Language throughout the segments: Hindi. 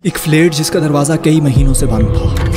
एक फ्लैट जिसका दरवाजा कई महीनों से बंद था।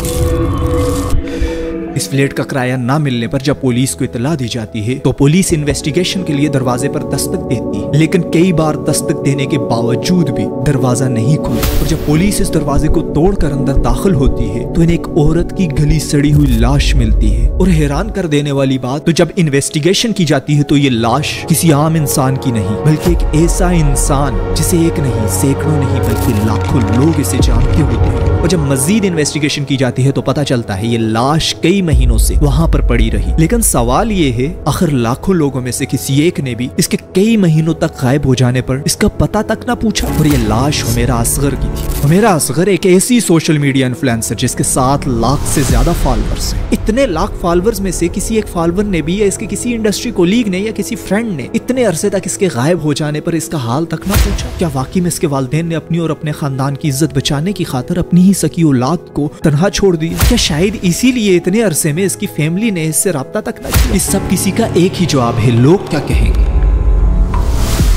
इस फ्लैट का किराया ना मिलने पर जब पुलिस को इतला दी जाती है तो पुलिस इन्वेस्टिगेशन के लिए दरवाजे पर दस्तक देती है, लेकिन कई बार दस्तक देने के बावजूद भी दरवाजा नहीं खुलता। और जब पुलिस इस दरवाजे को तोड़कर अंदर दाखिल होती है तो इन्हें एक औरत की गली सड़ी हुई लाश मिलती है। और हैरान कर देने वाली बात, तो जब इन्वेस्टिगेशन की जाती है तो ये लाश किसी आम इंसान की नहीं बल्कि एक ऐसा इंसान जिसे एक नहीं, सैकड़ों नहीं बल्कि लाखों लोग इसे जानते होते हैं। और जब मजीद इन्वेस्टिगेशन की जाती है तो पता चलता है ये लाश कई महीनों से वहां पर पड़ी रही। लेकिन सवाल ये है, आखिर लाखों लोगों में से किसी एक ने भी इसके कई महीनों तक गायब हो जाने पर इसका पता तक ना पूछा। और ये लाश हुमैरा असगर की थी। हुमैरा असगर एक ऐसी सोशल मीडिया इन्फ्लुएंसर जिसके 7 लाख से ज्यादा फॉलोअर्स हैं। इतने लाख फॉलोअर्स में से किसी एक फॉलोअर ने भी या इसके किसी इंडस्ट्री कोलीग ने या किसी फ्रेंड ने इतने अरसे तक इसके गायब हो जाने पर इसका हाल तक ना पूछा। क्या वाकई में इसके वालिदैन ने अपनी और अपने खानदान की इज्जत बचाने की खातिर अपनी ही सकी औलाद को तन्हा छोड़ दी? क्या शायद इसीलिए इतने अरसे में इसकी फैमिली ने इससे राब्ता तक न किया? इस सब किसी का एक ही जवाब है, लोग क्या कहेंगे।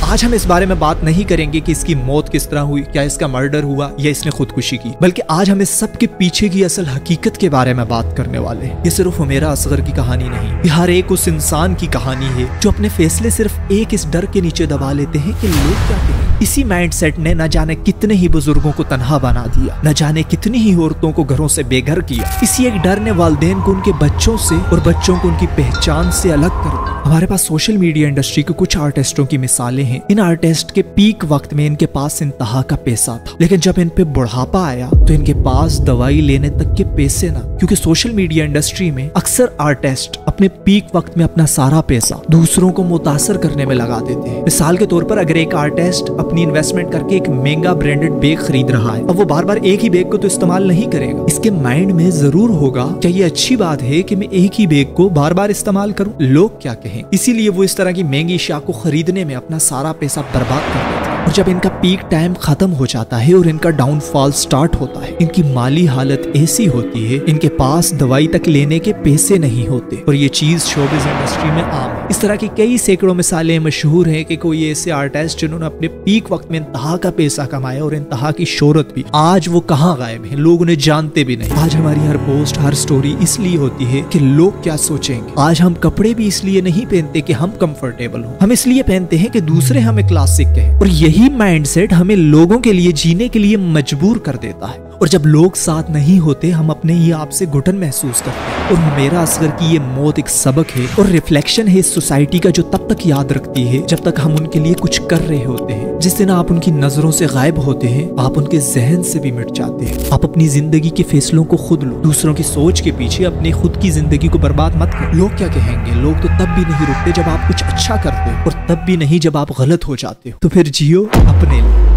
आज हम इस बारे में बात नहीं करेंगे कि इसकी मौत किस तरह हुई, क्या इसका मर्डर हुआ या इसने खुदकुशी की, बल्कि आज हम इस सब के पीछे की असल हकीकत के बारे में बात करने वाले हैं। ये सिर्फ हुमैरा असगर की कहानी नहीं, ये हर एक उस इंसान की कहानी है जो अपने फैसले सिर्फ एक इस डर के नीचे दबा लेते हैं कि लोग क्या कहेंगे। इसी माइंडसेट ने न जाने कितने ही बुजुर्गों को तन्हा बना दिया, न जाने कितनी ही औरतों को घरों से बेघर किया। इसी एक डर ने वालिदैन को उनके बच्चों से और बच्चों को उनकी पहचान से अलग कर दिया। हमारे पास सोशल मीडिया इंडस्ट्री के कुछ आर्टिस्टों की मिसालें हैं। इन आर्टिस्ट के पीक वक्त में इनके पास इंतहा का पैसा था, लेकिन जब इन पे बुढ़ापा आया तो इनके पास दवाई लेने तक के पैसे ना। क्योंकि सोशल मीडिया इंडस्ट्री में अक्सर आर्टिस्ट अपने पीक वक्त में अपना सारा पैसा दूसरों को मुतासर करने में लगा देते हैं। मिसाल के तौर पर अगर एक आर्टिस्ट अपनी इन्वेस्टमेंट करके एक महंगा ब्रांडेड बैग खरीद रहा है, अब वो बार बार एक ही बैग को तो इस्तेमाल नहीं करेगा। इसके माइंड में जरूर होगा क्या ये अच्छी बात है कि मैं एक ही बैग को बार बार इस्तेमाल करूं, लोग क्या कहें। इसीलिए वो इस तरह की महंगी अशिया को खरीदने में अपना सारा पैसा बर्बाद कर देते हैं। और जब इनका पीक टाइम खत्म हो जाता है और इनका डाउनफॉल स्टार्ट होता है, इनकी माली हालत ऐसी होती है इनके पास दवाई तक लेने के पैसे नहीं होते। और ये चीज शोबिज़ इंडस्ट्री में आम है। इस तरह की कई सैकड़ों मिसालें मशहूर हैं कि कोई ऐसे आर्टिस्ट जिन्होंने अपने पीक वक्त में इंतहा का पैसा कमाया और इंतहा की शोहरत भी, आज वो कहाँ गायब है, लोग उन्हें जानते भी नहीं। आज हमारी हर पोस्ट हर स्टोरी इसलिए होती है कि लोग क्या सोचेंगे। आज हम कपड़े भी इसलिए नहीं पहनते कि हम कंफर्टेबल हो, हम इसलिए पहनते हैं कि दूसरे हमें क्लासिक कहें। और यही माइंडसेट हमें लोगों के लिए जीने के लिए मजबूर कर देता है। और जब लोग साथ नहीं होते हम अपने ही आप से घुटन महसूस करते हैं। और हुमैरा असगर की ये मौत एक सबक है और रिफ्लेक्शन है इस सोसाइटी का, जो तब तक याद रखती है जब तक हम उनके लिए कुछ कर रहे होते हैं। जिस दिन आप उनकी नजरों से गायब होते हैं आप उनके जहन से भी मिट जाते हैं। आप अपनी जिंदगी के फैसलों को खुद लो, दूसरों की सोच के पीछे अपने खुद की जिंदगी को बर्बाद मत करो। लोग क्या कहेंगे, लोग तो तब भी नहीं रुकते जब आप कुछ अच्छा करते हो और तब भी नहीं जब आप गलत हो जाते हो। तो फिर जियो अपने लिए।